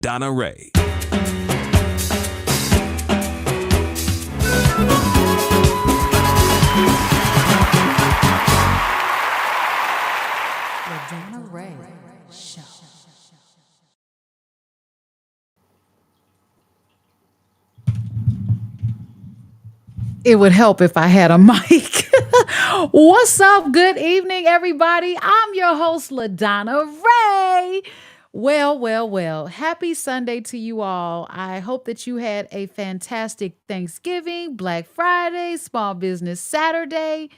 Donna Raeh. The Donna Raeh Show. It would help if I had a mic. What's up? Good evening, everybody. I'm your host, LaDonna Raeh. Well. Happy Sunday to you all. I hope that you had a fantastic Thanksgiving, Black Friday, Small Business Saturday,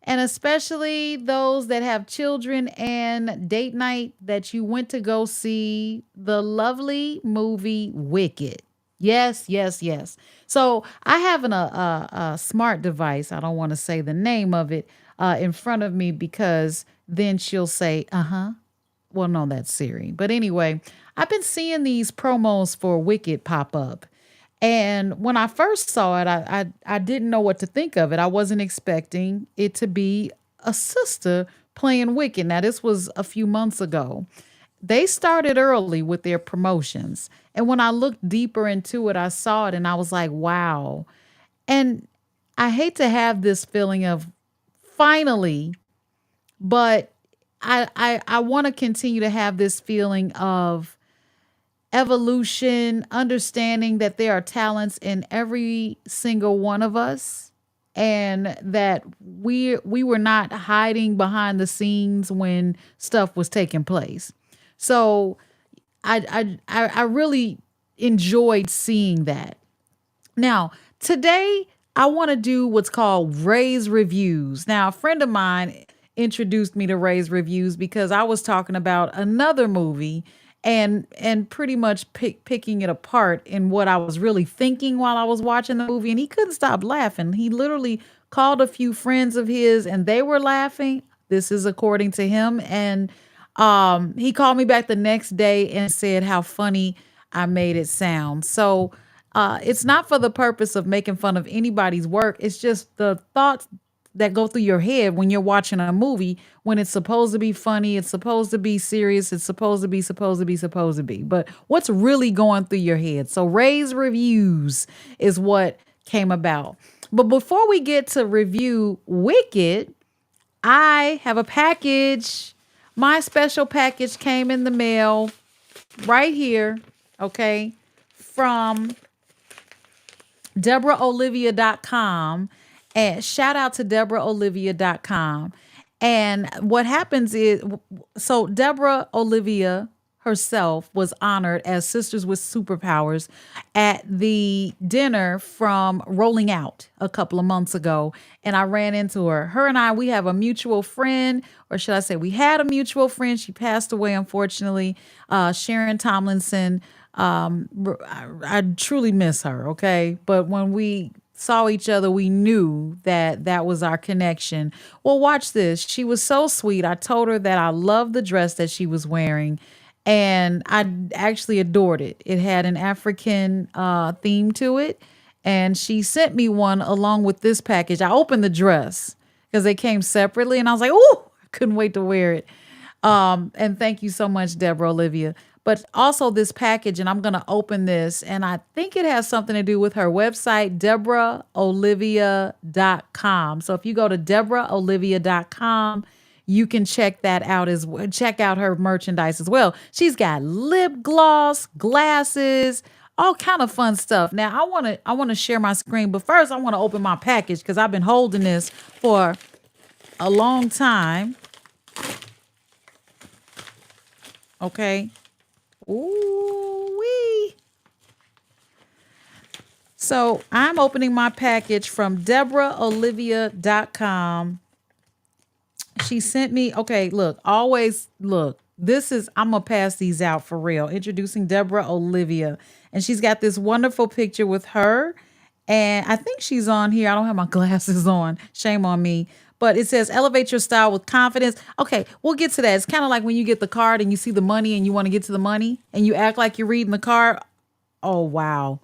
and especially those that have children and date night that you went to go see the lovely movie Wicked. Yes. So I have a smart device. I don't want to say the name of it in front of me because then she'll say, uh-huh. Well, no, that's Siri. But anyway, I've been seeing these promos for Wicked pop up. And when I first saw it, I didn't know what to think of it. I wasn't expecting it to be a sister playing Wicked. Now, this was a few months ago. They started early with their promotions. And when I looked deeper into it, I saw it and I was like, wow. And I hate to have this feeling of finally, but I want to continue to have this feeling of evolution, understanding that there are talents in every single one of us and that we were not hiding behind the scenes when stuff was taking place. So I really enjoyed seeing that. Now, today I want to do what's called Raeh's Reviews. Now, a friend of mine introduced me to Raeh's Reviews because I was talking about another movie and pretty much picking it apart in what I was really thinking while I was watching the movie, and he couldn't stop laughing. He literally called a few friends of his and they were laughing. This is according to him, and he called me back the next day and said how funny I made it sound. So it's not for the purpose of making fun of anybody's work. It's just the thoughts that go through your head when you're watching a movie when it's supposed to be funny, it's supposed to be serious, it's supposed to be. But what's really going through your head? So Raeh's Reviews is what came about. But before we get to review Wicked, I have a package. My special package came in the mail right here, okay, from DeborahOlivia.com. And shout out to DeborahOlivia.com. And what happens is, so Deborah Olivia herself was honored as Sisters with Superpowers at the dinner from Rolling Out a couple of months ago. And I ran into her. Her and I, we have a mutual friend, or should I say we had a mutual friend. She passed away, unfortunately, Sharon Tomlinson. I truly miss her, okay? But when we saw each other, we knew that that was our connection. Well, watch this. She was so sweet. I told her that I loved the dress that she was wearing, and I actually adored it. It had an African theme to it, and she sent me one along with this package. I opened the dress because they came separately, and I was like, "Ooh, I couldn't wait to wear it." And thank you so much, Deborah Olivia. But also this package, and I'm going to open this, and I think it has something to do with her website, DeborahOlivia.com. So if you go to DeborahOlivia.com, you can check that out as well. Check out her merchandise as well. She's got lip gloss, glasses, all kind of fun stuff. Now I want to share my screen, but first I want to open my package because I've been holding this for a long time. Okay. Ooh wee. So I'm opening my package from DeborahOlivia.com. She sent me, okay, look, always look. I'm going to pass these out for real. Introducing Deborah Olivia. And she's got this wonderful picture with her. And I think she's on here. I don't have my glasses on. Shame on me. But it says, elevate your style with confidence. Okay, we'll get to that. It's kind of like when you get the card and you see the money and you want to get to the money and you act like you're reading the card. Oh, wow.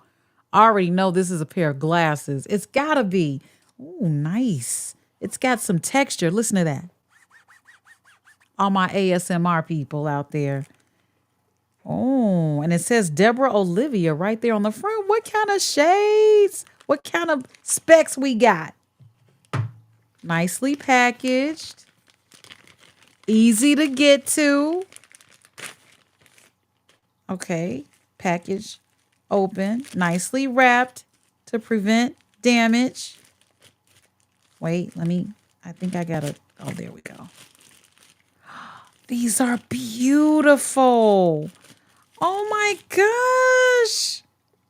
I already know this is a pair of glasses. It's got to be. Ooh, nice. It's got some texture. Listen to that. All my ASMR people out there. Oh, and it says Deborah Olivia right there on the front. What kind of shades? What kind of specs we got? Nicely packaged. Easy to get to. Okay. Package open. Nicely wrapped to prevent damage. Wait, I think I gotta, oh, there we go. These are beautiful. Oh my gosh.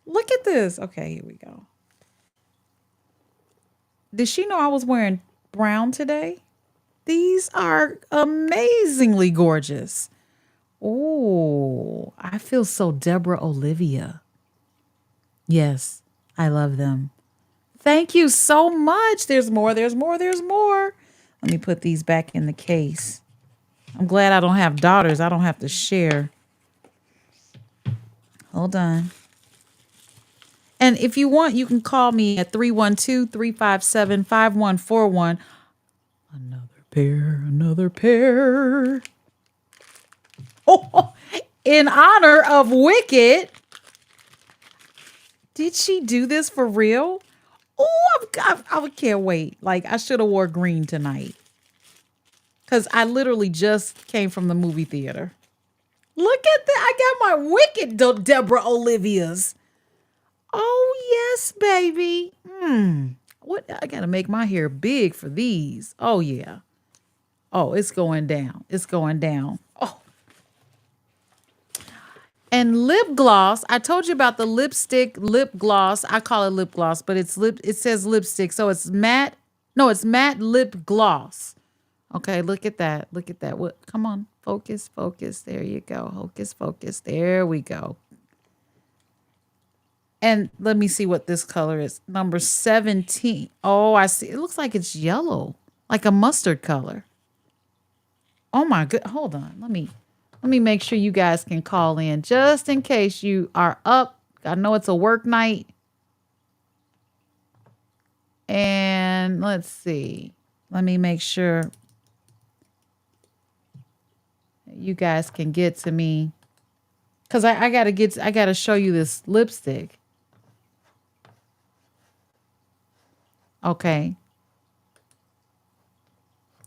Look at this. Okay, here we go. Did she know I was wearing brown today? These are amazingly gorgeous. Oh, I feel so Deborah Olivia. Yes, I love them. Thank you so much. There's more, there's more, there's more. Let me put these back in the case. I'm glad I don't have daughters. I don't have to share. Hold on. And if you want, you can call me at 312-357-5141. Another pair. Oh, in honor of Wicked. Did she do this for real? Oh, I can't wait. Like, I should have wore green tonight. Because I literally just came from the movie theater. Look at that. I got my Wicked Deborah Olivia's. Oh, yes, baby. What? I got to make my hair big for these. Oh, yeah. Oh, it's going down. It's going down. Oh. And lip gloss. I told you about the lipstick lip gloss. I call it lip gloss, but it says lipstick. So it's matte. No, it's matte lip gloss. Okay, look at that. Look at that. What? Come on. Focus, focus. There you go. Focus, focus. There we go. And let me see what this color is. Number 17. Oh, I see. It looks like it's yellow, like a mustard color. Oh my good. Hold on. Let me make sure you guys can call in just in case you are up. I know it's a work night. And let's see. Let me make sure you guys can get to me. Cause I gotta show you this lipstick. Okay.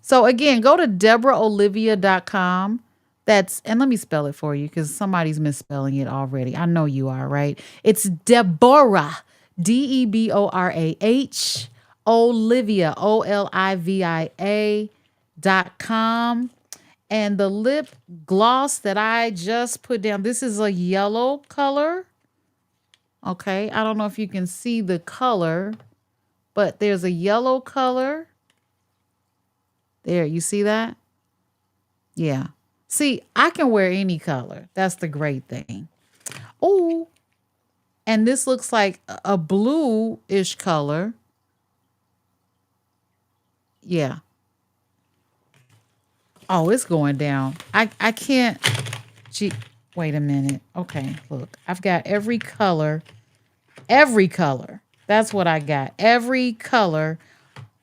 So again, go to DeborahOlivia.com. And let me spell it for you because somebody's misspelling it already. I know you are, right? It's Deborah, Deborah, Olivia, OLIVIA.com. And the lip gloss that I just put down, this is a yellow color. Okay, I don't know if you can see the color, but there's a yellow color. There, you see that? Yeah. See, I can wear any color. That's the great thing. Oh, and this looks like a blue-ish color. Yeah. Oh, it's going down. I can't. Gee, wait a minute. Okay, look. I've got every color. Every color. That's what I got. Every color.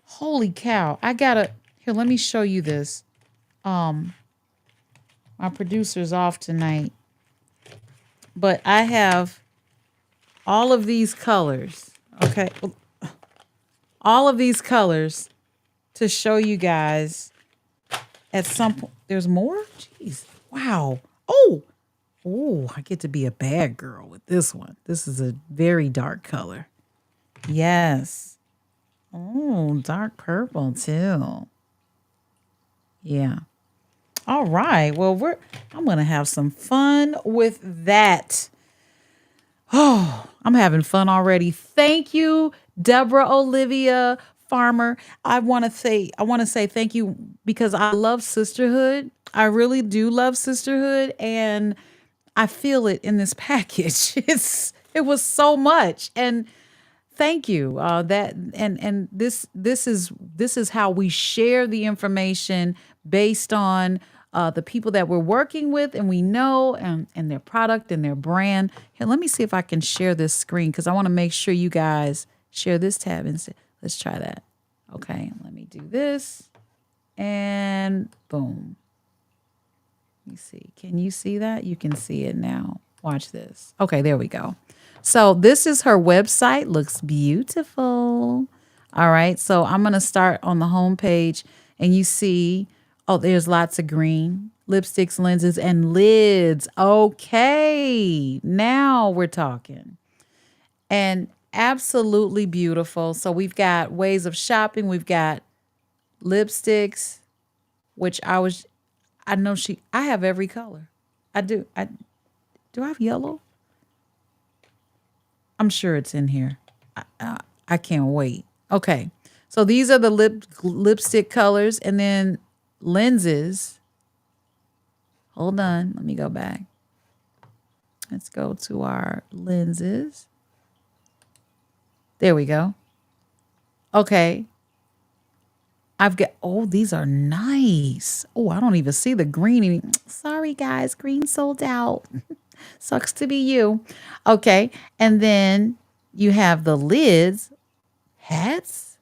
Holy cow. I gotta. Here, let me show you this. My producer's off tonight. But I have all of these colors. Okay. All of these colors to show you guys at some point. There's more? Jeez. Wow. Oh, I get to be a bad girl with this one. This is a very dark color. Yes. Oh, dark purple too. Yeah. All right. Well, I'm going to have some fun with that. Oh, I'm having fun already. Thank you, Deborah Olivia Farmer. I want to say thank you because I love sisterhood. I really do love sisterhood, and I feel it in this package. It was so much, and thank you. This is how we share the information based on the people that we're working with, and we know, and their product and their brand. Here, let me see if I can share this screen because I want to make sure you guys share this tab and let's try that. Okay, let me do this, and boom. Let me see. Can you see that? You can see it now. Watch this. Okay, there we go. So this is her website. Looks beautiful. All right. So I'm going to start on the home page and you see, oh, there's lots of green lipsticks, lenses, and lids. Okay. Now we're talking. And absolutely beautiful. So we've got ways of shopping. We've got lipsticks, which I have every color. I do. Do I have yellow? I'm sure it's in here. I can't wait. Okay. So these are the lipstick colors and then lenses. Hold on. Let me go back. Let's go to our lenses. There we go. Okay. These are nice. Oh, I don't even see the green. Sorry, guys. Green sold out. Sucks to be you. Okay. And then you have the lids. Hats?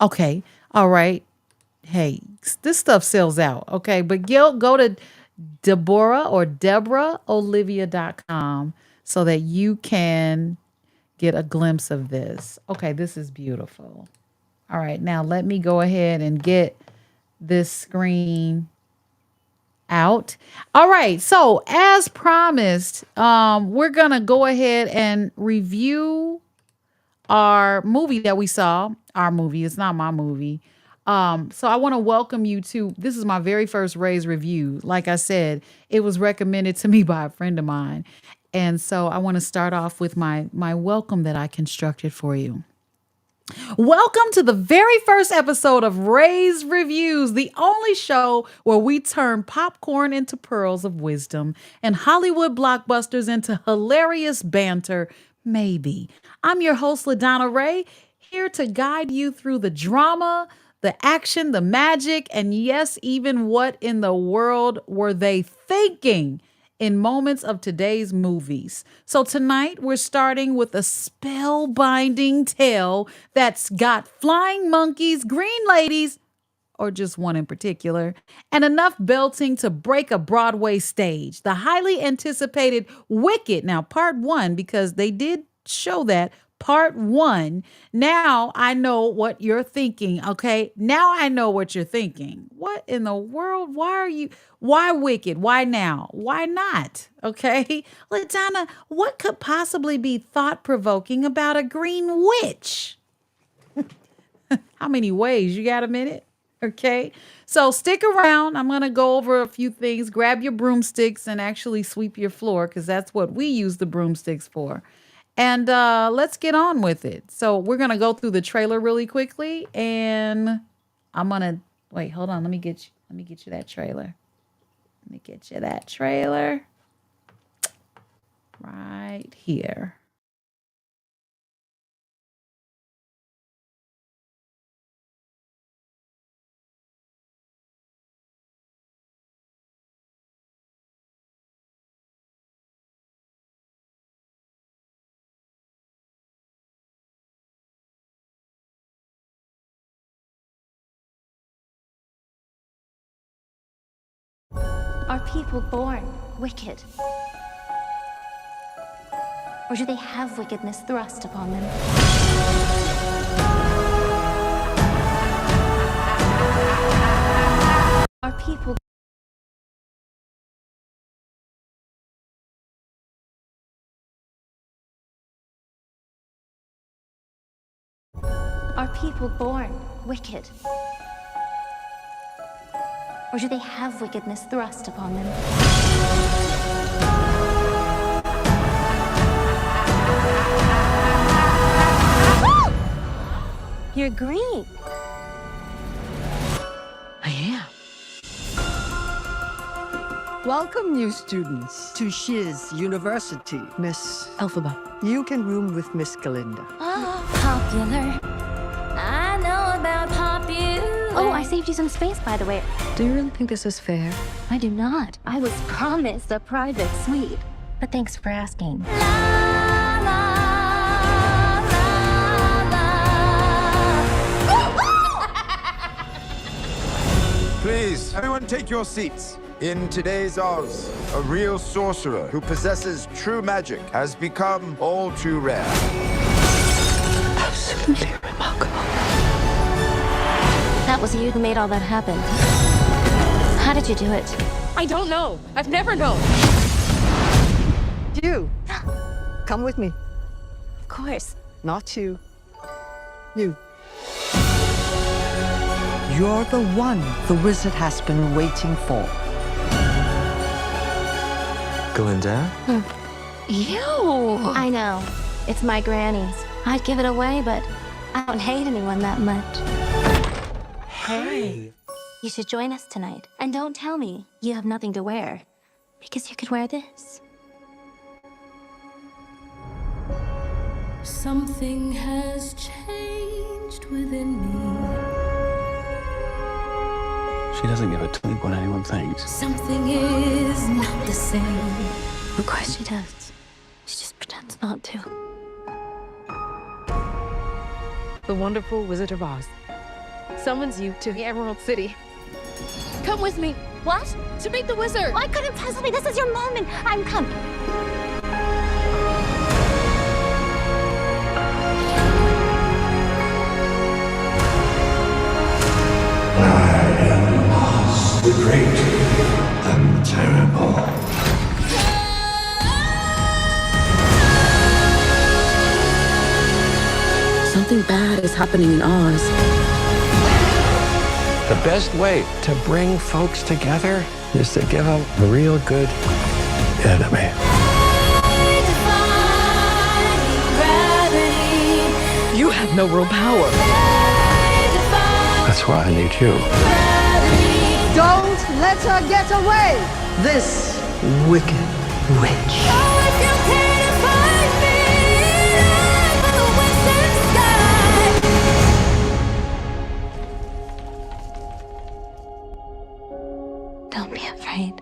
Okay. All right. Hey, this stuff sells out. Okay. But go to DeborahOlivia.com so that you can get a glimpse of this. Okay. This is beautiful. All right. Now let me go ahead and get this screen out. All right. So as promised, we're going to go ahead and review our movie that we saw. Our movie. It's not my movie. So I want to welcome you to, this is my very first Raeh's review. Like I said, it was recommended to me by a friend of mine. And so I want to start off with my welcome that I constructed for you. Welcome to the very first episode of Raeh's Reviews, the only show where we turn popcorn into pearls of wisdom and Hollywood blockbusters into hilarious banter, maybe. I'm your host, LaDonna Raeh, here to guide you through the drama, the action, the magic, and yes, even what in the world were they thinking in moments of today's movies. So tonight we're starting with a spellbinding tale that's got flying monkeys, green ladies, or just one in particular, and enough belting to break a Broadway stage. The highly anticipated Wicked, now part 1, because they did show that, part 1. Now I know what you're thinking, okay? Now I know what you're thinking. What in the world? Why Wicked? Why now? Why not? Okay? LaDonna, what could possibly be thought-provoking about a green witch? How many ways? You got a minute? Okay? So stick around. I'm going to go over a few things. Grab your broomsticks and actually sweep your floor because that's what we use the broomsticks for. And let's get on with it. So we're going to go through the trailer really quickly. And I'm going to, wait, hold on. Let me get you that trailer. Let me get you that trailer right here. Are people born wicked? Or do they have wickedness thrust upon them? Are people... Are people born wicked? Or do they have wickedness thrust upon them? You're green. I am. Welcome, new students, to Shiz University. Miss Elphaba, you can room with Miss Glinda. Popular. I know about popular. Oh, I saved you some space, by the way. Do you really think this is fair? I do not. I was promised a private suite. But thanks for asking. Please, everyone take your seats. In today's Oz, a real sorcerer who possesses true magic has become all too rare. Absolutely remarkable. That was you who made all that happen. How did you do it? I don't know. I've never known. You, come with me. Of course. Not you. You. You're the one the wizard has been waiting for. Glinda? Ew. I know. It's my granny's. I'd give it away, but I don't hate anyone that much. Hey. You should join us tonight. And don't tell me you have nothing to wear. Because you could wear this. Something has changed within me. She doesn't give a tweet what anyone thinks. Something is not the same. Of course she does. She just pretends not to. The wonderful Wizard of Oz summons you to the Emerald City. Come with me. What? To meet the wizard. I couldn't possibly. This is your moment. I'm coming. The great and terrible. Something bad is happening in Oz. The best way to bring folks together is to give them a real good enemy. You have no real power. That's why I need you. Don't let her get away! This wicked witch. Don't be afraid.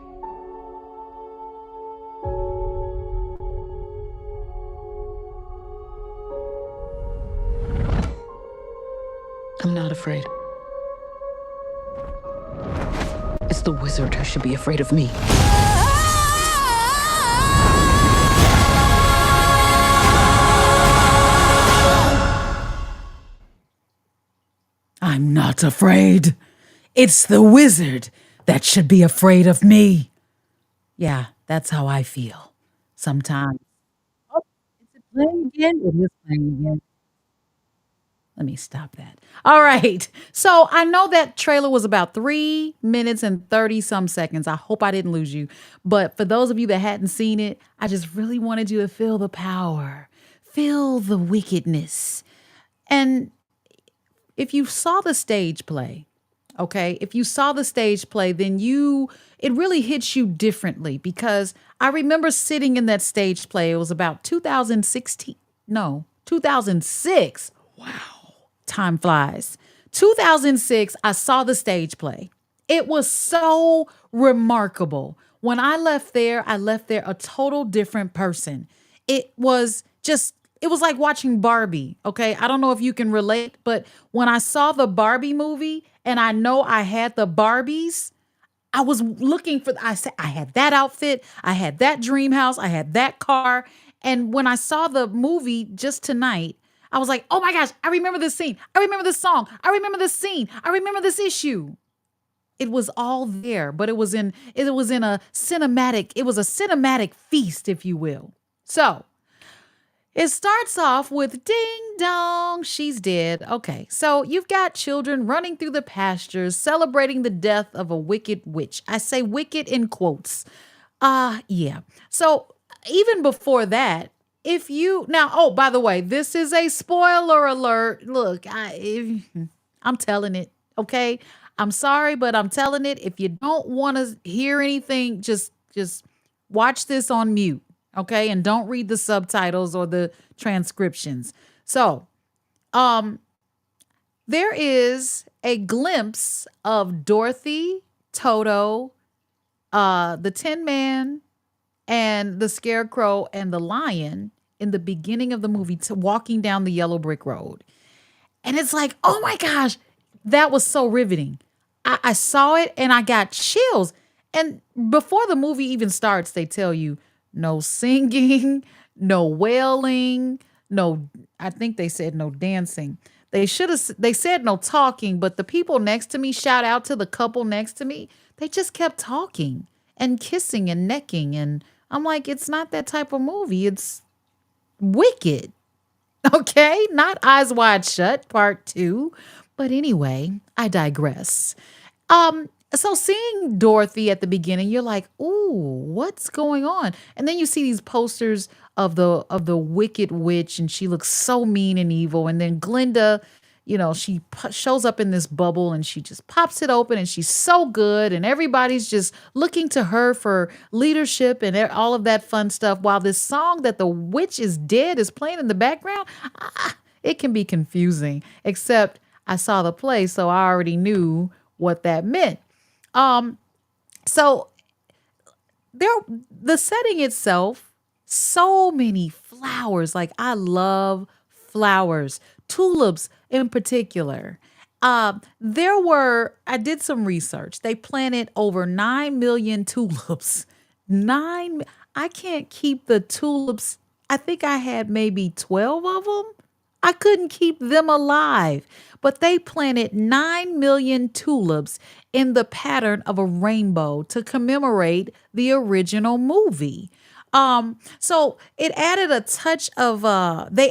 I'm not afraid. It's the wizard who should be afraid of me. I'm not afraid. It's the wizard that should be afraid of me. Yeah, that's how I feel sometimes. Oh, is it playing again? It is playing again. Let me stop that. All right. So I know that trailer was about 3 minutes and 30 some seconds. I hope I didn't lose you. But for those of you that hadn't seen it, I just really wanted you to feel the power, feel the wickedness. And if you saw the stage play, okay, if you saw the stage play, then it really hits you differently, because I remember sitting in that stage play. It was about 2006. Wow. Time flies. 2006, I saw the stage play. It was so remarkable. When I left there a total different person. It was like watching Barbie, okay? I don't know if you can relate, but when I saw the Barbie movie and I know I had the Barbies, I was looking for, I had that outfit, I had that dream house, I had that car. And when I saw the movie just tonight, I was like, oh my gosh, I remember this scene. I remember this song. I remember this scene. I remember this issue. It was all there, but it was a cinematic feast, if you will. So it starts off with ding dong, she's dead. Okay, so you've got children running through the pastures, celebrating the death of a wicked witch. I say wicked in quotes. Yeah. So even before that, by the way, this is a spoiler alert. Look, I'm telling it, okay? I'm sorry, but I'm telling it. If you don't want to hear anything, just watch this on mute, okay? And don't read the subtitles or the transcriptions. So, there is a glimpse of Dorothy, Toto, the Tin Man, and the Scarecrow and the Lion in the beginning of the movie, walking down the yellow brick road. And it's like, oh my gosh, that was so riveting. I saw it and I got chills. And before the movie even starts, they tell you no singing, no wailing, no, I think they said no dancing. They said no talking, but the people next to me, shout out to the couple next to me, they just kept talking and kissing and necking. And I'm like, it's not that type of movie. It's Wicked. Okay, not Eyes Wide Shut, part 2. But anyway, I digress. So seeing Dorothy at the beginning, you're like, "Ooh, what's going on?" And then you see these posters of the Wicked Witch, and she looks so mean and evil. And then Glinda, she shows up in this bubble, and she just pops it open, and she's so good, and everybody's just looking to her for leadership and all of that fun stuff. While this song that the witch is dead is playing in the background, it can be confusing. Except I saw the play, so I already knew what that meant. So the setting itself, so many flowers. Like, I love flowers, tulips in particular. I did some research. They planted over 9 million tulips. I can't keep the tulips. I think I had maybe 12 of them. I couldn't keep them alive. But they planted 9 million tulips in the pattern of a rainbow to commemorate the original movie. So it added a touch of the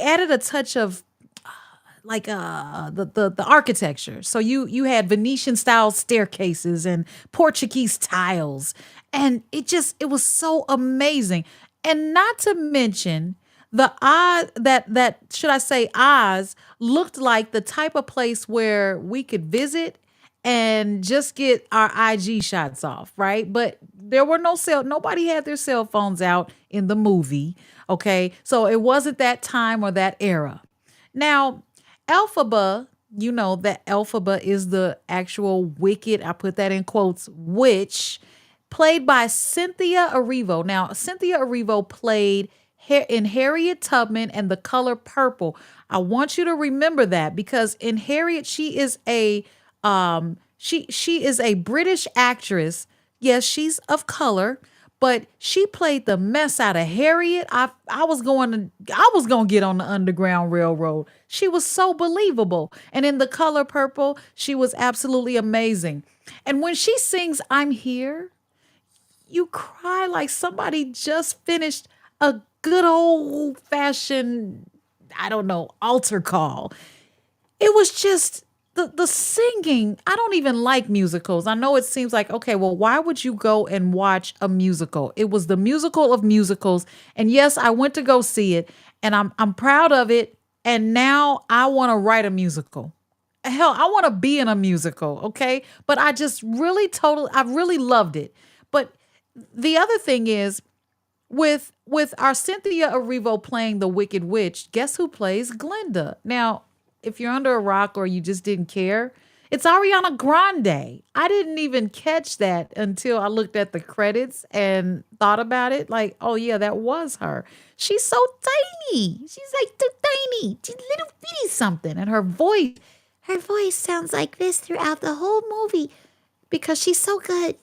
architecture. So you had Venetian style staircases and Portuguese tiles, and it was so amazing. And not to mention the Oz that should I say Oz looked like the type of place where we could visit and just get our IG shots off, right? But there were nobody had their cell phones out in the movie, okay? So it wasn't that time or that era. Now, Elphaba, you know that Elphaba is the actual wicked, I put that in quotes, witch, played by Cynthia Erivo. Now, Cynthia Erivo played in Harriet Tubman and The Color Purple. I want you to remember that, because in Harriet, she is a she is a British actress. Yes, she's of color, but she played the mess out of Harriet. I was going to get on the Underground Railroad. She was so believable. And in The Color Purple, she was absolutely amazing. And when she sings I'm Here, you cry like somebody just finished a good old fashioned, I don't know, altar call. It was just the singing. I don't even like musicals. I know it seems like, okay, well, why would you go and watch a musical? It was the musical of musicals. And yes, I went to go see it, and I'm proud of it. And now I want to write a musical. Hell, I want to be in a musical, okay? But I just I really loved it. But the other thing is, with our Cynthia Erivo playing the Wicked Witch, guess who plays Glinda? Now, if you're under a rock or you just didn't care, it's Ariana Grande. I didn't even catch that until I looked at the credits and thought about it. Like, oh yeah, that was her. She's so tiny. She's like too tiny. She's little bitty something. And her voice sounds like this throughout the whole movie because she's so good.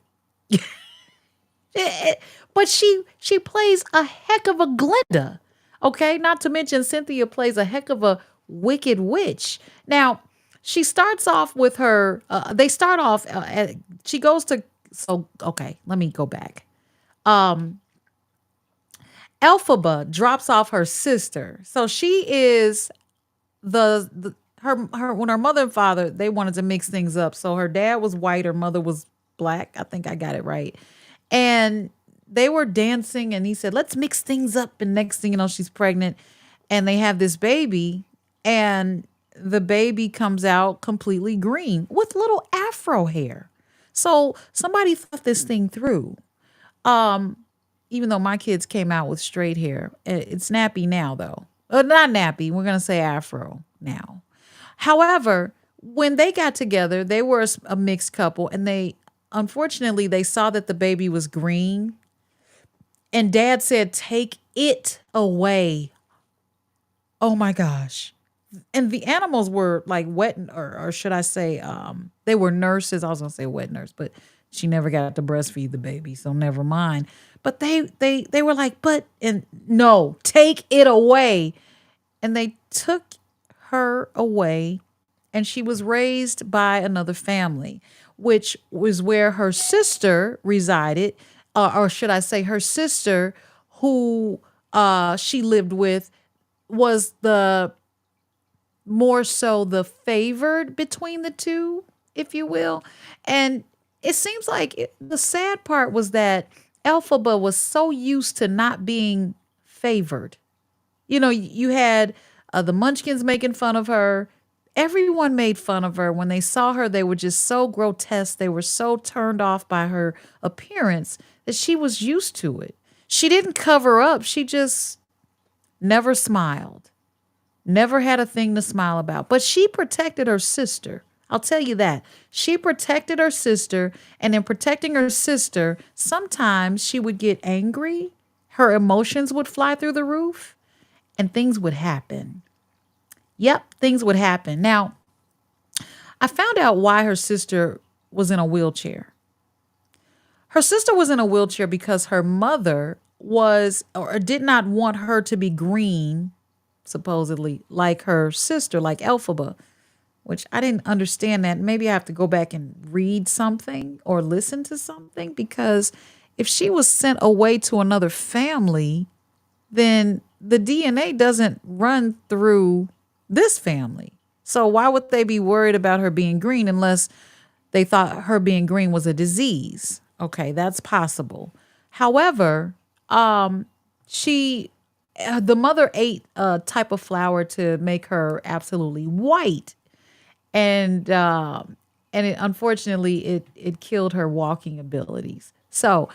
But she plays a heck of a Glinda, okay? Not to mention Cynthia plays a heck of a Wicked Witch. Now, she starts off with her, she goes to, so, okay, let me go back. Elphaba drops off her sister. So she is when her mother and father, they wanted to mix things up. So her dad was white, her mother was black. I think I got it right. And they were dancing, and he said, let's mix things up. And next thing you know, she's pregnant, and they have this baby, and the baby comes out completely green with little afro hair. So somebody thought this thing through. Even though my kids came out with straight hair. It's nappy now, though. Not nappy. We're going to say afro now. However, when they got together, they were a mixed couple, and unfortunately, they saw that the baby was green, and Dad said, take it away. Oh my gosh. And the animals were like wet, or should I say, they were nurses. I was going to say wet nurse, but She never got to breastfeed the baby, so never mind. But they were like, but and no, take it away. And they took her away, and she was raised by another family, which was where her sister resided, or should I say her sister who she lived with was the more so the favored between the two, if you will. And it seems like the sad part was that Elphaba was so used to not being favored. You know, you had the Munchkins making fun of her. Everyone made fun of her. When they saw her, they were just so grotesque. They were so turned off by her appearance that she was used to it. She didn't cover up. She just never smiled. Never had a thing to smile about. But she protected her sister. I'll tell you that. She protected her sister, and in protecting her sister, sometimes she would get angry. Her emotions would fly through the roof, and things would happen. Yep, things would happen. Now, I found out why her sister was in a wheelchair. Her sister was in a wheelchair because her mother was or did not want her to be green, supposedly, like her sister, like Elphaba, which I didn't understand that. Maybe I have to go back and read something or listen to something, because if she was sent away to another family, then the DNA doesn't run through this family. So why would they be worried about her being green unless they thought her being green was a disease? Okay, that's possible. However, the mother ate a type of flower to make her absolutely white, and unfortunately it killed her walking abilities. So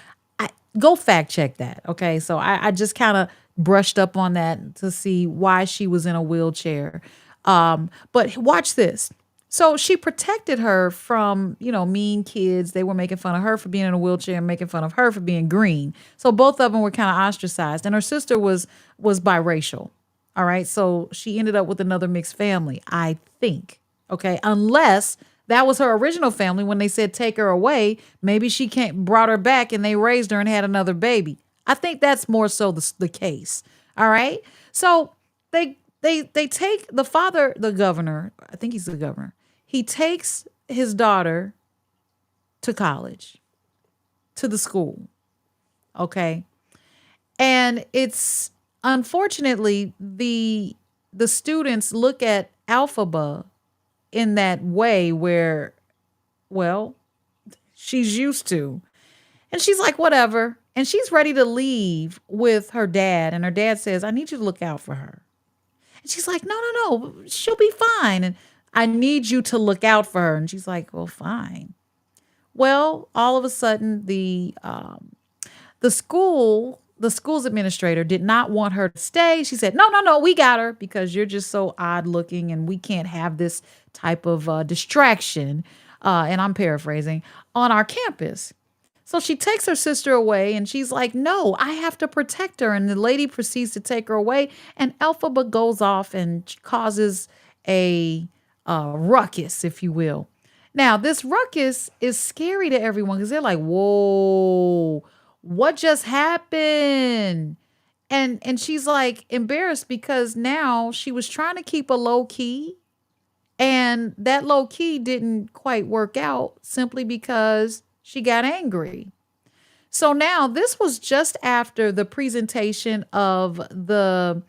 go fact check that. Okay, so I just kind of brushed up on that to see why she was in a wheelchair. But watch this. So she protected her from, mean kids. They were making fun of her for being in a wheelchair and making fun of her for being green. So both of them were kind of ostracized. And her sister was biracial. All right. So she ended up with another mixed family, I think. Okay. Unless that was her original family. When they said take her away, maybe she brought her back and they raised her and had another baby. I think that's more so the case. All right. So they take the father, the governor, I think he's the governor. He takes his daughter to college, to the school. Okay. And it's unfortunately the students look at Elphaba in that way where, well, she's used to. And she's like, whatever. And she's ready to leave with her dad. And her dad says, I need you to look out for her. And she's like, no, she'll be fine. And I need you to look out for her. And she's like, well, fine. Well, all of a sudden, the school's administrator did not want her to stay. She said, no, we got her because you're just so odd looking and we can't have this type of distraction. And I'm paraphrasing, on our campus. So she takes her sister away and she's like, no, I have to protect her. And the lady proceeds to take her away. And Elphaba goes off and causes a ruckus, if you will. Now, this ruckus is scary to everyone because they're like, whoa, what just happened? And she's like embarrassed because now she was trying to keep a low key. And that low key didn't quite work out simply because she got angry. So now this was just after the presentation of the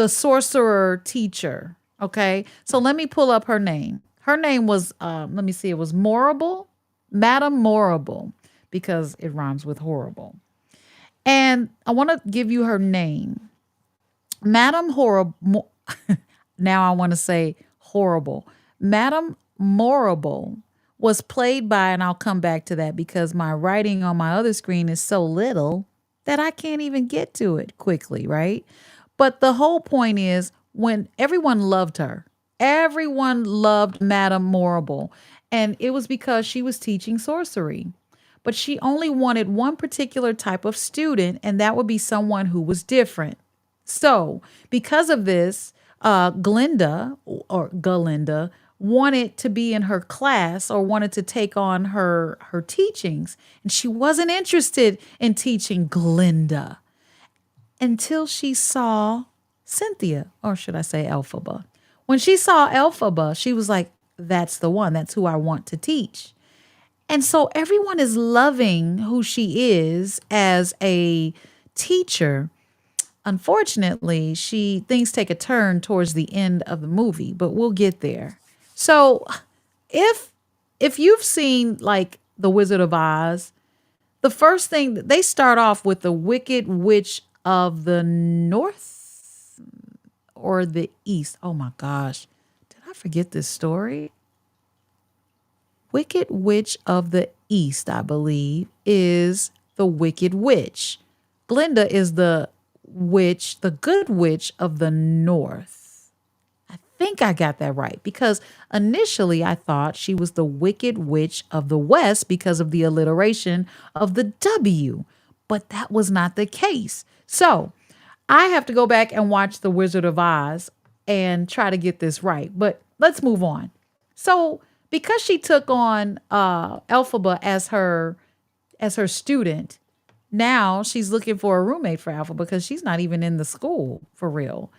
sorcerer teacher. Okay. So let me pull up her name. Her name was, let me see, it was Morrible, Madame Morrible, because it rhymes with horrible. And I want to give you her name. Madame Horrible. Now I want to say horrible. Madame Morrible was played by, and I'll come back to that because my writing on my other screen is so little that I can't even get to it quickly, right? But the whole point is when everyone loved her, everyone loved Madame Morrible, and it was because she was teaching sorcery. But she only wanted one particular type of student, and that would be someone who was different. So because of this, Glinda or Galinda wanted to be in her class or wanted to take on her teachings. And she wasn't interested in teaching Glinda until she saw Cynthia, or should I say Elphaba. When she saw Elphaba, she was like, that's the one. That's who I want to teach. And so everyone is loving who she is as a teacher. Unfortunately, things take a turn towards the end of the movie, but we'll get there. So if you've seen like The Wizard of Oz, the first thing they start off with the Wicked Witch of the North or the East. Oh my gosh. Did I forget this story? Wicked Witch of the East, I believe, is the Wicked Witch. Glinda is the witch, the good witch of the North. I think I got that right because initially I thought she was the Wicked Witch of the West because of the alliteration of the W, but that was not the case. So I have to go back and watch The Wizard of Oz and try to get this right, but let's move on. So because she took on Elphaba as her student, now she's looking for a roommate for Elphaba because she's not even in the school for real.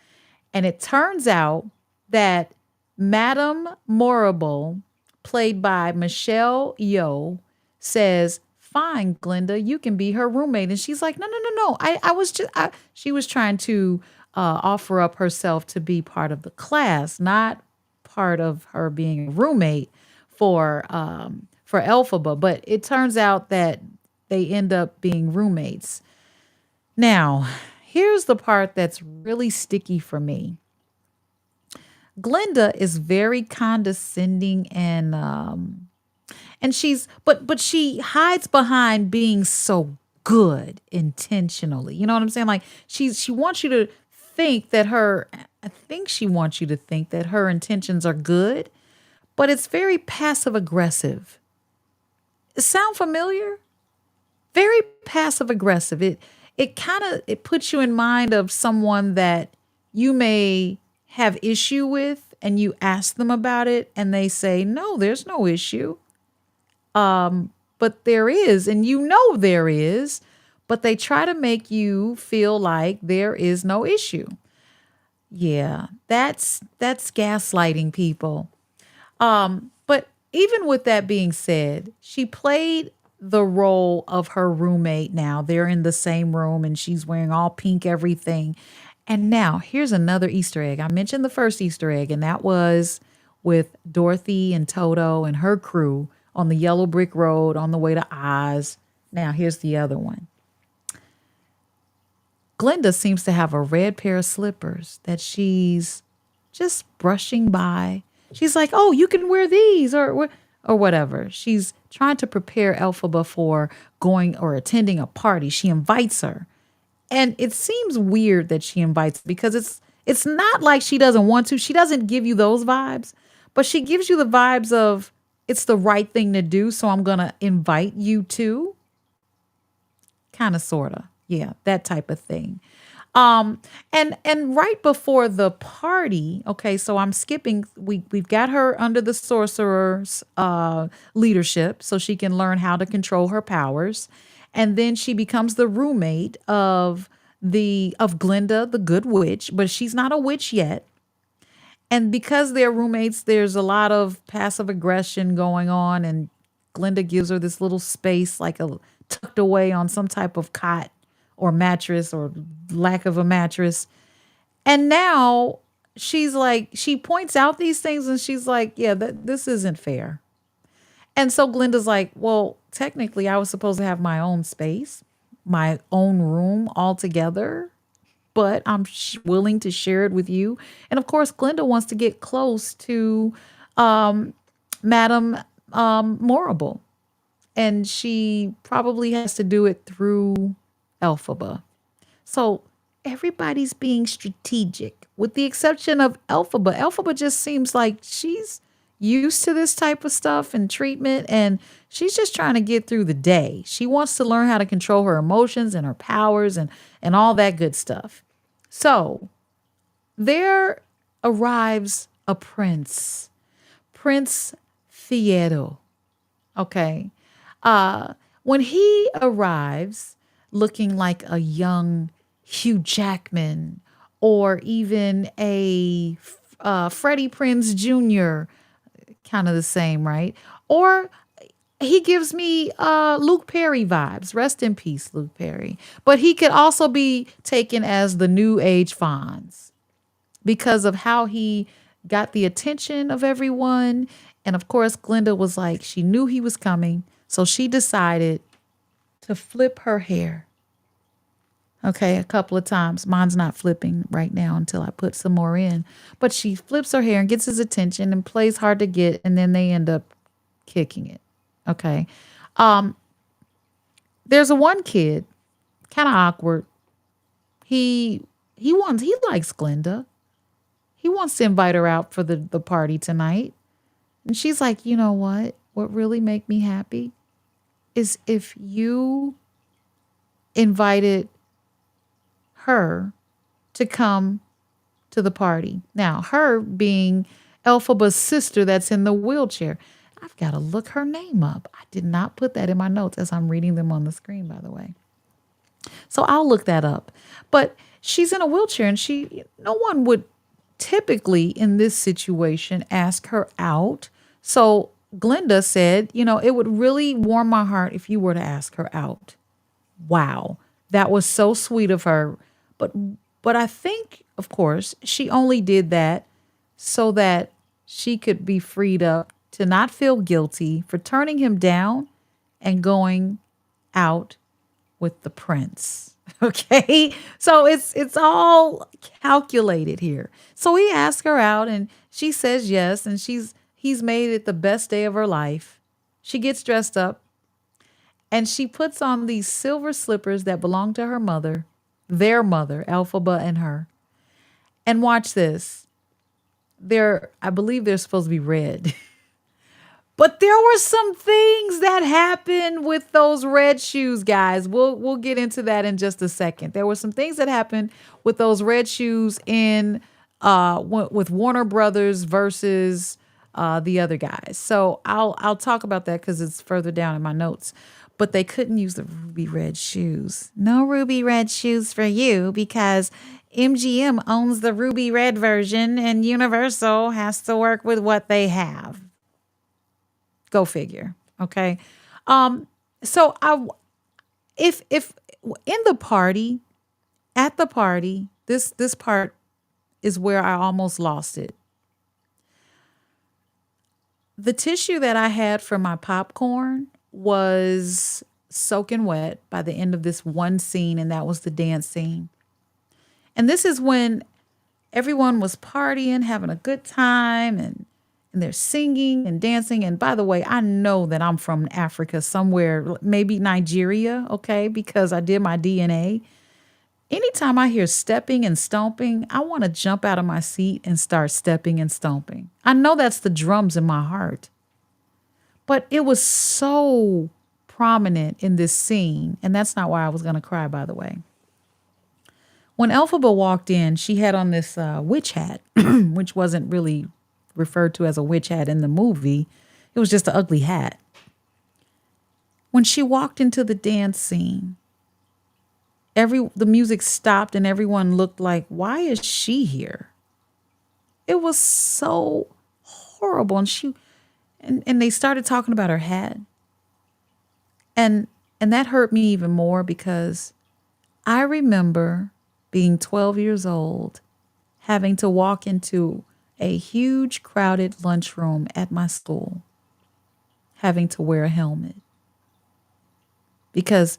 And it turns out that Madame Morrible, played by Michelle Yeoh, says, fine, Glinda, you can be her roommate. And she's like, no. She was trying to offer up herself to be part of the class, not part of her being a roommate for Elphaba. But it turns out that they end up being roommates. Now, here's the part that's really sticky for me. Glinda is very condescending and she's but she hides behind being so good intentionally. You know what I'm saying? Like she wants you to think that she wants you to think that her intentions are good, but it's very passive aggressive. Sound familiar? Very passive aggressive. It puts you in mind of someone that you may have issue with and you ask them about it and they say, no, there's no issue. But there is, and you know there is, but they try to make you feel like there is no issue. Yeah, that's gaslighting people. But even with that being said, she played the role of her roommate now. They're in the same room and she's wearing all pink everything. And now here's another Easter egg. I mentioned the first Easter egg, and that was with Dorothy and Toto and her crew on the yellow brick road on the way to Oz. Now here's the other one. Glinda seems to have a red pair of slippers that she's just brushing by. She's like, oh, you can wear these or whatever. She's trying to prepare Elphaba for going or attending a party. She invites her. And it seems weird that she invites because it's not like she doesn't want to. She doesn't give you those vibes, but she gives you the vibes of it's the right thing to do. So I'm going to invite you to. Kind of, sort of. Yeah, that type of thing. And right before the party, okay, so I'm skipping. We've got her under the sorcerer's leadership so she can learn how to control her powers. And then she becomes the roommate of Glinda, the good witch, but she's not a witch yet. And because they're roommates, there's a lot of passive aggression going on. And Glinda gives her this little space, like tucked away on some type of cot or mattress or lack of a mattress. And now she's like, she points out these things and she's like, yeah, this isn't fair. And so Glinda's like, well, technically I was supposed to have my own space, my own room altogether, but I'm willing to share it with you. And of course, Glinda wants to get close to Madame Morrible. And she probably has to do it through Elphaba. So everybody's being strategic with the exception of Elphaba. Elphaba just seems like she's used to this type of stuff and treatment, and she's just trying to get through the day. She wants to learn how to control her emotions and her powers and all that good stuff. So there arrives a prince Prince Fiedo. Okay. When he arrives looking like a young Hugh Jackman or even a Freddie Prinze Jr., kind of the same, right? Or he gives me Luke Perry vibes. Rest in peace, Luke Perry. But he could also be taken as the new age Fonz because of how he got the attention of everyone. And of course, Glinda was like, she knew he was coming. So she decided to flip her hair. Okay, a couple of times. Mine's not flipping right now until I put some more in. But she flips her hair and gets his attention and plays hard to get. And then they end up kicking it. Okay. There's a one kid, kind of awkward. He likes Glinda. He wants to invite her out for the party tonight. And she's like, you know what? What really make me happy is if you invited her to come to the party. Now, her being Elphaba's sister that's in the wheelchair. I've got to look her name up. I did not put that in my notes as I'm reading them on the screen, by the way. So I'll look that up. But she's in a wheelchair and no one would typically in this situation ask her out. So Glinda said, it would really warm my heart if you were to ask her out. Wow. That was so sweet of her. But I think, of course, she only did that so that she could be freed up to not feel guilty for turning him down and going out with the prince. Okay. So it's all calculated here. So he asked her out and she says yes. And he's made it the best day of her life. She gets dressed up and she puts on these silver slippers that belong to her mother, their mother, Elphaba and her. And watch this. I believe they're supposed to be red. But there were some things that happened with those red shoes, guys. We'll get into that in just a second. There were some things that happened with those red shoes with Warner Brothers versus the other guys. So I'll talk about that because it's further down in my notes. But they couldn't use the ruby red shoes. No ruby red shoes for you because MGM owns the ruby red version and Universal has to work with what they have. Go figure. Okay. So if in the party, at the party, this part is where I almost lost it. The tissue that I had for my popcorn was soaking wet by the end of this one scene, and that was the dance scene. And this is when everyone was partying, having a good time, and they're singing and dancing. And by the way, I know that I'm from Africa somewhere, maybe Nigeria, okay, because I did my DNA. Anytime I hear stepping and stomping, I want to jump out of my seat and start stepping and stomping. I know that's the drums in my heart. But it was so prominent in this scene, and that's not why I was going to cry, by the way. When Elphaba walked in, she had on this witch hat, which wasn't really referred to as a witch hat in the movie. It was just an ugly hat. When she walked into the dance scene, the music stopped and everyone looked like, why is she here? It was so horrible. And they started talking about her hat. And that hurt me even more because I remember being 12 years old, having to walk into a huge crowded lunchroom at my school, having to wear a helmet because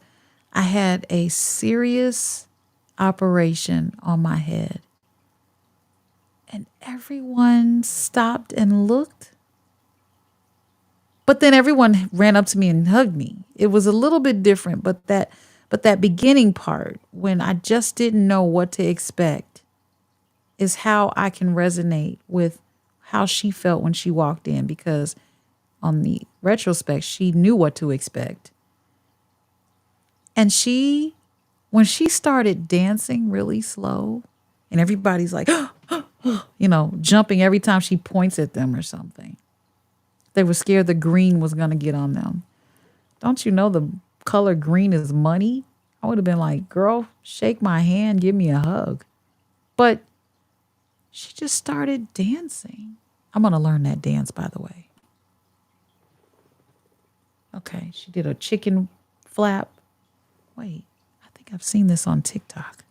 I had a serious operation on my head. And everyone stopped and looked. But then everyone ran up to me and hugged me. It was a little bit different, but that beginning part when I just didn't know what to expect is how I can resonate with how she felt when she walked in, because on the retrospect, she knew what to expect. And when she started dancing really slow and everybody's like, jumping every time she points at them or something. They were scared the green was going to get on them. Don't you know the color green is money? I would have been like, girl, shake my hand, give me a hug. But she just started dancing. I'm going to learn that dance, by the way. Okay, she did a chicken flap. Wait, I think I've seen this on TikTok.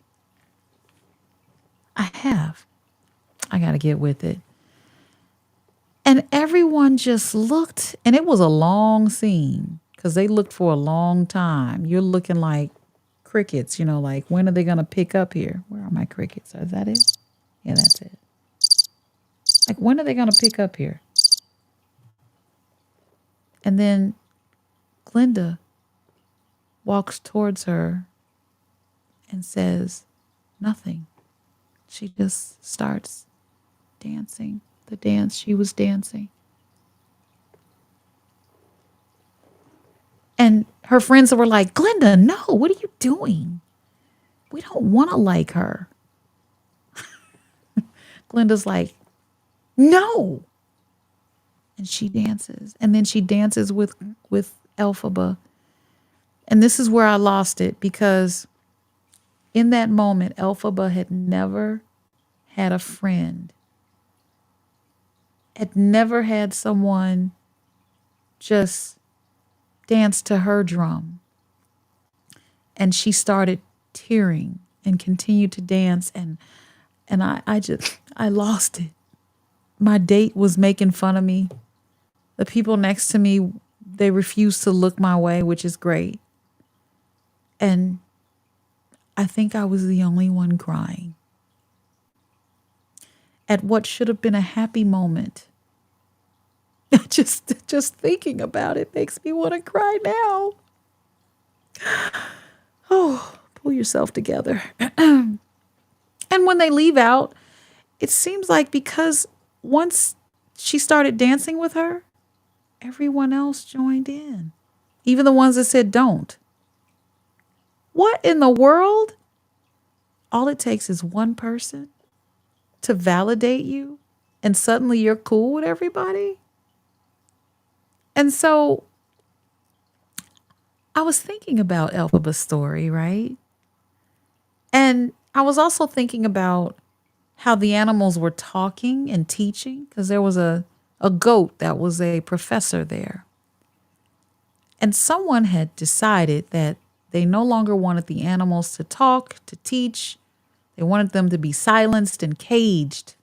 I have. I got to get with it. And everyone just looked, and it was a long scene because they looked for a long time. You're looking like crickets, like when are they going to pick up here? Where are my crickets? Is that it? Yeah, that's it. Like when are they going to pick up here? And then Glinda walks towards her and says nothing. She just starts dancing the dance she was dancing. And her friends were like, Glinda, no, what are you doing? We don't want to like her. Glinda's like, no. And she dances. And then she dances with Elphaba. And this is where I lost it, because in that moment, Elphaba had never had a friend, had never had someone just dance to her drum. And she started tearing and continued to dance. And I lost it. My date was making fun of me. The people next to me, they refused to look my way, which is great. And I think I was the only one crying at what should have been a happy moment. Just thinking about it makes me want to cry now. Oh, pull yourself together. And when they leave out, it seems like because once she started dancing with her, everyone else joined in. Even the ones that said don't. What in the world? All it takes is one person to validate you, and suddenly you're cool with everybody. And so I was thinking about Elphaba's story, right? And I was also thinking about how the animals were talking and teaching, because there was a goat that was a professor there. And someone had decided that they no longer wanted the animals to talk, to teach. They wanted them to be silenced and caged.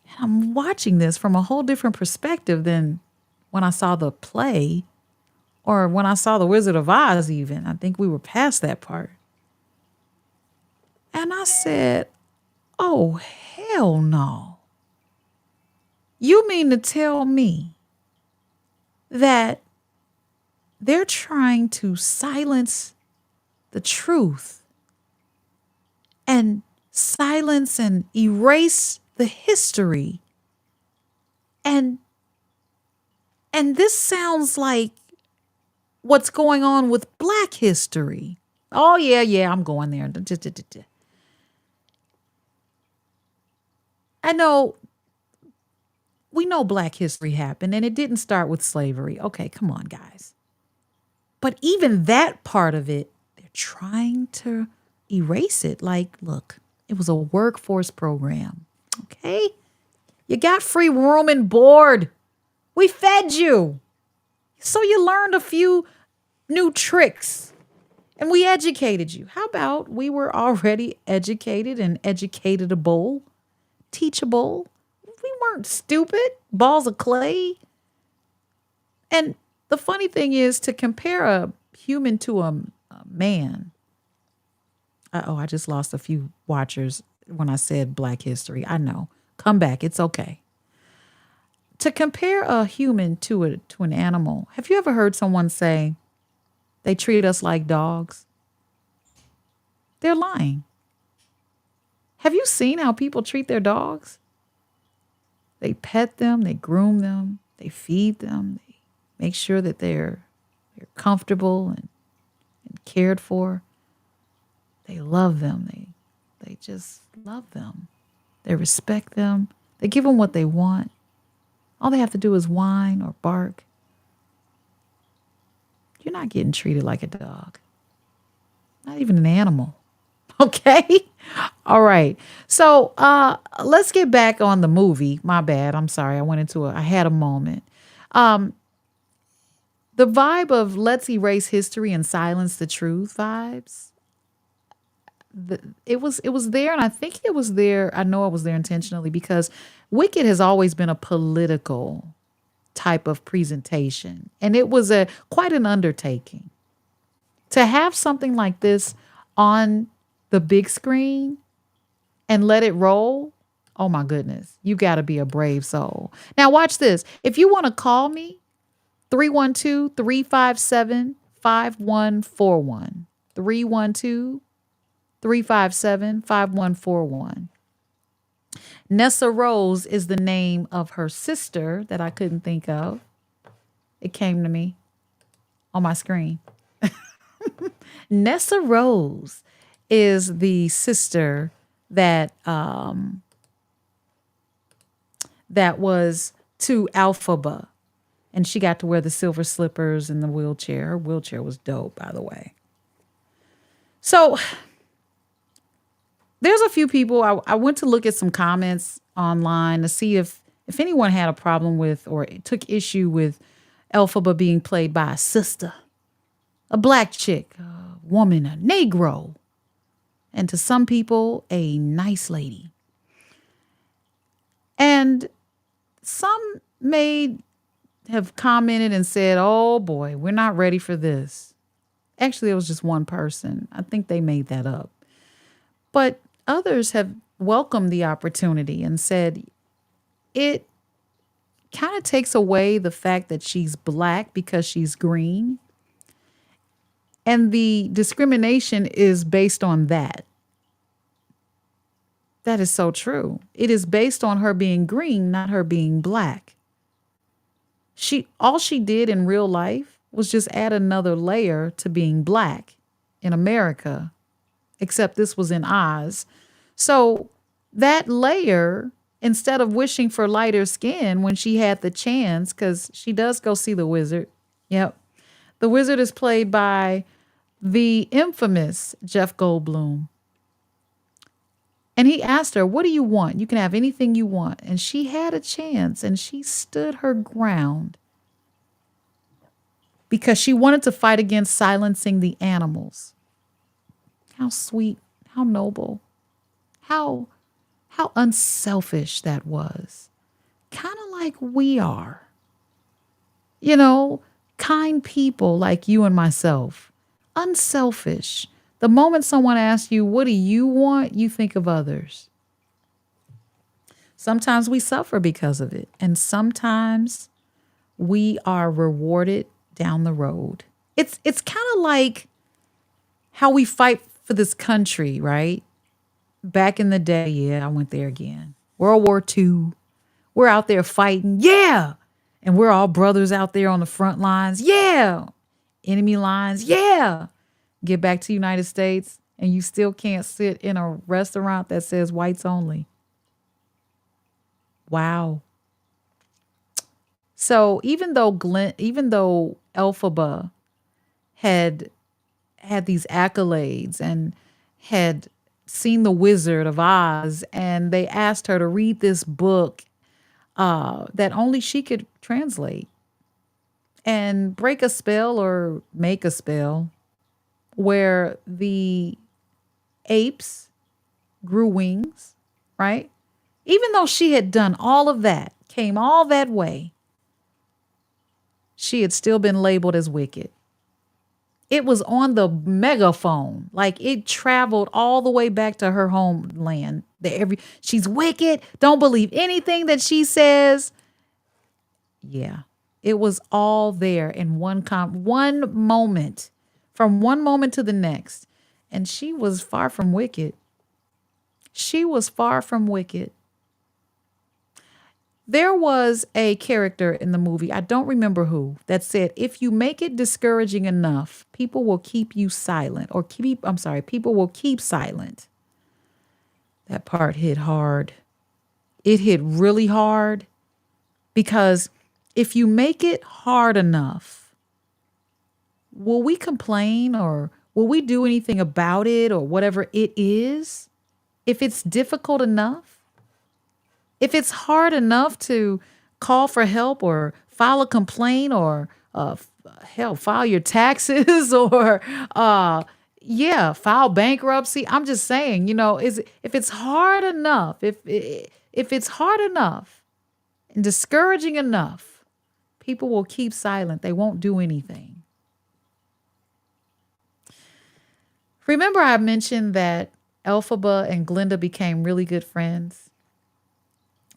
And I'm watching this from a whole different perspective than when I saw the play or when I saw The Wizard of Oz even. I think we were past that part. And I said, oh, hell no. You mean to tell me that they're trying to silence the truth and silence and erase the history? And this sounds like what's going on with Black history. Oh, yeah, I'm going there. I know, we know Black history happened and it didn't start with slavery. Okay, come on, guys. But even that part of it, they're trying to erase it. Like, look, it was a workforce program. Okay? You got free room and board. We fed you. So you learned a few new tricks and we educated you. How about we were already educated and educatable, teachable? We weren't stupid, balls of clay. And the funny thing is, to compare a human to a man. I just lost a few watchers when I said Black history. I know. Come back. It's okay. To compare a human to an animal. Have you ever heard someone say they treat us like dogs? They're lying. Have you seen how people treat their dogs? They pet them, they groom them, they feed them, they make sure that they're comfortable and cared for. They love them. They just love them. They respect them. They give them what they want. All they have to do is whine or bark. You're not getting treated like a dog. Not even an animal. Okay? All right. So let's get back on the movie. My bad. I'm sorry. I had a moment. The vibe of let's erase history and silence the truth vibes. It was there, and I think it was there. I know it was there intentionally because Wicked has always been a political type of presentation, and it was quite an undertaking to have something like this on the big screen and let it roll. Oh my goodness, you got to be a brave soul. Now watch this. If you want to call me, 312-357-5141. 312-357-5141. Nessa Rose is the name of her sister that I couldn't think of. It came to me on my screen. Nessa Rose is the sister that was to Elphaba. And she got to wear the silver slippers and the wheelchair. Her wheelchair was dope, by the way. So there's a few people. I went to look at some comments online to see if anyone had a problem with or took issue with Elphaba being played by a sister, a black chick, a woman, a Negro, and to some people, a nice lady. And some have commented and said, oh boy, we're not ready for this. Actually, it was just one person. I think they made that up. But others have welcomed the opportunity and said it kind of takes away the fact that she's black because she's green. And the discrimination is based on that. That is so true. It is based on her being green, not her being black. All she did in real life was just add another layer to being black in America, except this was in Oz. So that layer, instead of wishing for lighter skin when she had the chance, because she does go see the wizard. Yep. The wizard is played by the infamous Jeff Goldblum. And he asked her, what do you want? You can have anything you want. And she had a chance and she stood her ground because she wanted to fight against silencing the animals. How sweet, how noble, how unselfish that was. Kind of like we are. You know, kind people like you and myself. Unselfish. The moment someone asks you, what do you want? You think of others. Sometimes we suffer because of it. And sometimes we are rewarded down the road. It's kind of like how we fight for this country, right? Back in the day, yeah, I went there again. World War II. We're out there fighting. Yeah. And we're all brothers out there on the front lines. Yeah. Enemy lines. Yeah. Get back to the United States and you still can't sit in a restaurant that says whites only. Wow. So even though Elphaba had these accolades and had seen The Wizard of Oz, and they asked her to read this book that only she could translate and break a spell or make a spell, where the apes grew wings, right? Even though she had done all of that, came all that way, she had still been labeled as wicked. It was on the megaphone. Like it traveled all the way back to her homeland. She's wicked. Don't believe anything that she says. Yeah, it was all there in one moment. From one moment to the next. And she was far from wicked. She was far from wicked. There was a character in the movie, I don't remember who, that said, if you make it discouraging enough, people will keep you silent. People will keep silent. That part hit hard. It hit really hard. Because if you make it hard enough, will we complain or will we do anything about it or whatever it is? If it's difficult enough, if it's hard enough to call for help or file a complaint or file your taxes or file bankruptcy. I'm just saying, if it's hard enough, if it's hard enough and discouraging enough, people will keep silent. They won't do anything. Remember I mentioned that Elphaba and Glinda became really good friends?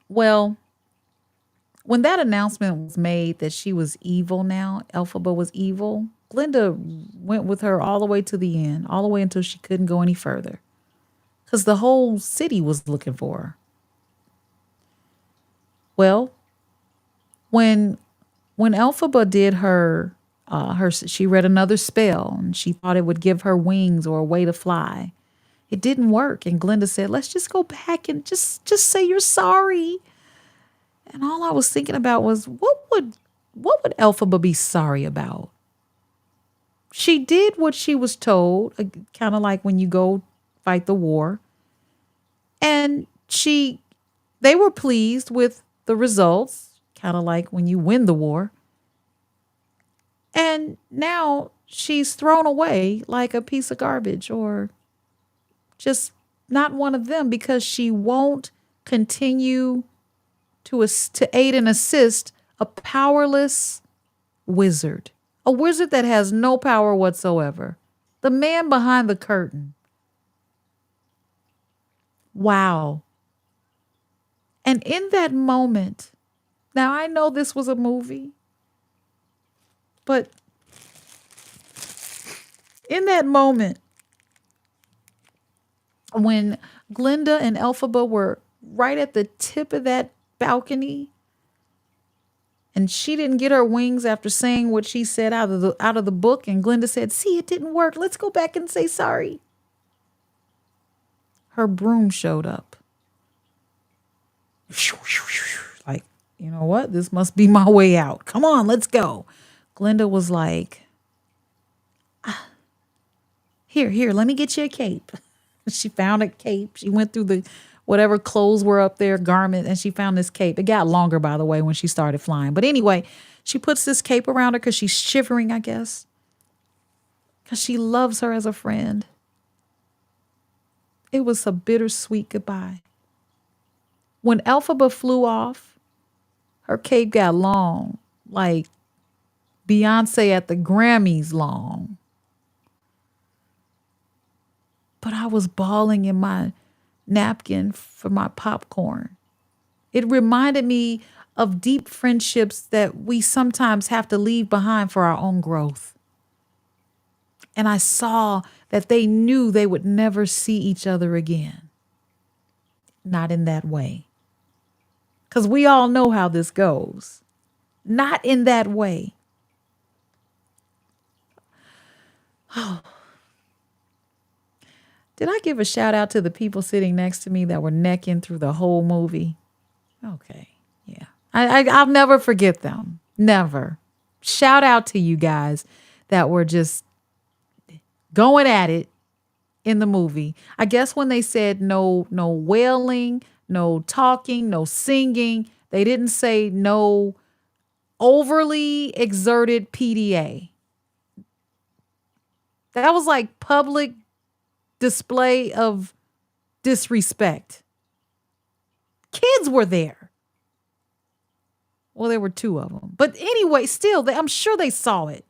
Well, when that announcement was made that she was evil now, Elphaba was evil, Glinda went with her all the way to the end, all the way until she couldn't go any further. Because the whole city was looking for her. Well, when Elphaba did she read another spell and she thought it would give her wings or a way to fly. It didn't work. And Glinda said, let's just go back and just say you're sorry. And all I was thinking about was, what would Elphaba be sorry about? She did what she was told, kind of like when you go fight the war. And they were pleased with the results, kind of like when you win the war. And now she's thrown away like a piece of garbage or just not one of them because she won't continue to aid and assist a powerless wizard. A wizard that has no power whatsoever. The man behind the curtain. Wow. And in that moment, now I know this was a movie, but in that moment, when Glinda and Elphaba were right at the tip of that balcony, and she didn't get her wings after saying what she said out of the book, and Glinda said, "See, it didn't work. Let's go back and say sorry." Her broom showed up. Like, you know what? This must be my way out. Come on, let's go. Glinda was like, Here, let me get you a cape. She found a cape. She went through the whatever clothes were up there, garment, and she found this cape. It got longer, by the way, when she started flying. But anyway, she puts this cape around her because she's shivering, I guess. Because she loves her as a friend. It was a bittersweet goodbye. When Elphaba flew off, her cape got long, like Beyonce at the Grammys long. But I was bawling in my napkin for my popcorn. It reminded me of deep friendships that we sometimes have to leave behind for our own growth. And I saw that they knew they would never see each other again. Not in that way. Because we all know how this goes. Not in that way. Oh. Did I give a shout out to the people sitting next to me that were necking through the whole movie? Okay, yeah. I'll never forget them. Never. Shout out to you guys that were just going at it in the movie. I guess when they said no wailing, no talking, no singing, they didn't say no overly exerted PDA. That was like public display of disrespect. Kids were there. Well, there were two of them. But anyway, still, I'm sure they saw it.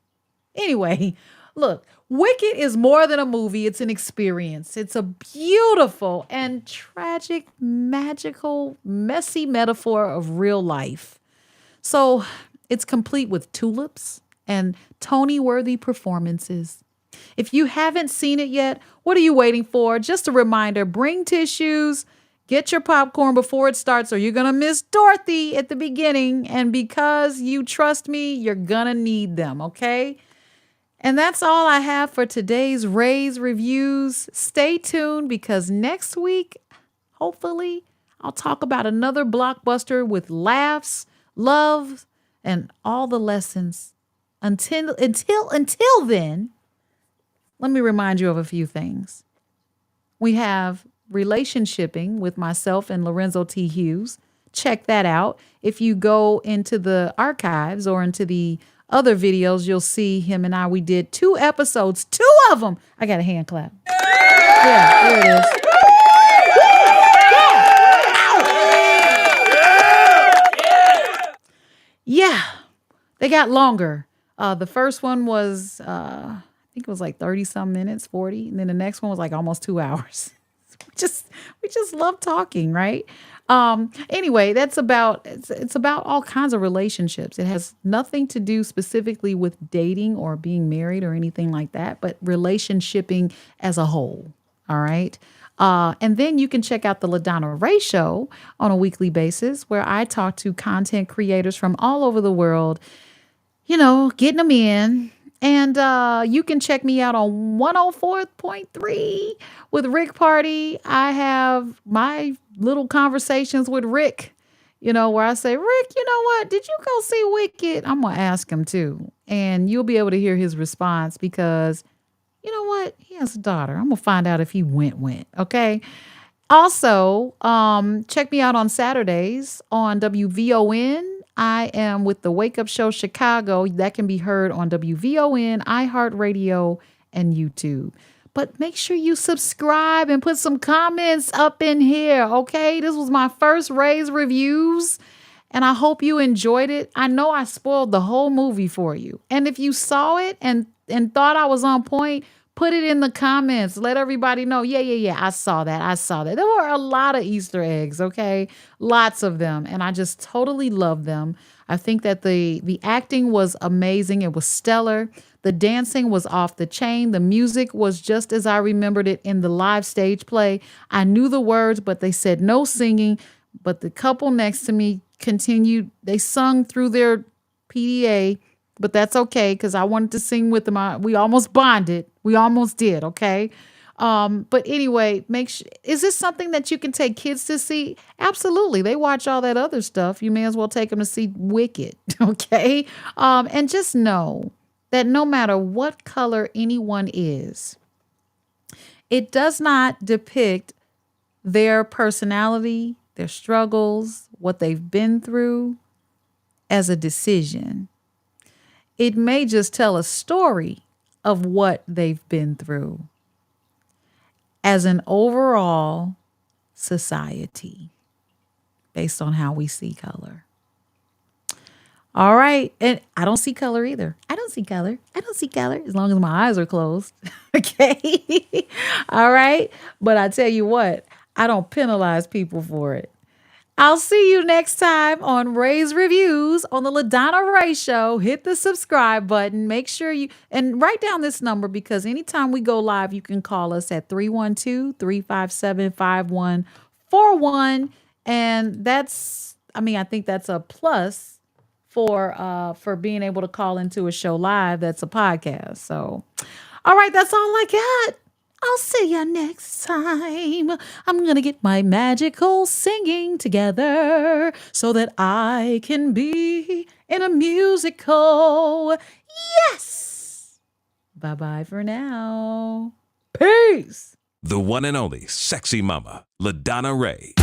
Anyway, look, Wicked is more than a movie. It's an experience. It's a beautiful and tragic, magical, messy metaphor of real life. So it's complete with tulips and Tony-worthy performances. If you haven't seen it yet, what are you waiting for? Just a reminder, bring tissues, get your popcorn before it starts, or you're going to miss Dorothy at the beginning. And because you trust me, you're going to need them, okay? And that's all I have for today's Raeh's Reviews. Stay tuned because next week, hopefully, I'll talk about another blockbuster with laughs, love and all the lessons. Until then, let me remind you of a few things. We have Relationshiping with myself and Lorenzo T. Hughes. Check that out. If you go into the archives or into the other videos, you'll see him and I. We did 2 episodes, 2 of them. I got a hand clap. Yeah, there it is. Yeah, they got longer. The first one was, I think it was like 30 some minutes, 40. And then the next one was like almost 2 hours. We just love talking, right? Anyway, it's about all kinds of relationships. It has nothing to do specifically with dating or being married or anything like that, but relationshiping as a whole. All right. And then you can check out the LaDonna Raeh Show on a weekly basis, where I talk to content creators from all over the world, getting them in. And you can check me out on 104.3 with Rick Party. I have my little conversations with Rick, where I say, Rick, you know what? Did you go see Wicked? I'm going to ask him too. And you'll be able to hear his response because, you know what? He has a daughter. I'm going to find out if he went. Okay. Also, check me out on Saturdays on WVON. I am with the Wake Up Show Chicago. That can be heard on WVON, iHeartRadio, and YouTube. But make sure you subscribe and put some comments up in here, okay? This was my first Raeh's Reviews, and I hope you enjoyed it. I know I spoiled the whole movie for you. And if you saw it and thought I was on point, put it in the comments. Let everybody know, yeah, I saw that. There were a lot of Easter eggs, okay? Lots of them. And I just totally love them. I think that the acting was amazing. It was stellar. The dancing was off the chain. The music was just as I remembered it in the live stage play. I knew the words, but they said no singing. But the couple next to me continued. They sung through their PDA. But that's okay, because I wanted to sing with them. We almost bonded. We almost did, okay? But anyway, is this something that you can take kids to see? Absolutely. They watch all that other stuff. You may as well take them to see Wicked, okay? And just know that no matter what color anyone is, it does not depict their personality, their struggles, what they've been through as a decision. It may just tell a story of what they've been through as an overall society based on how we see color. All right. And I don't see color either. I don't see color as long as my eyes are closed. Okay. All right. But I tell you what, I don't penalize people for it. I'll see you next time on Raeh's Reviews on the LaDonna Raeh Show. Hit the subscribe button. Make sure and write down this number, because anytime we go live, you can call us at 312-357-5141. And I think that's a plus for being able to call into a show live that's a podcast. So, all right, that's all I got. I'll see you next time. I'm going to get my magical singing together so that I can be in a musical. Yes! Bye-bye for now. Peace! The one and only sexy mama, LaDonna Raeh.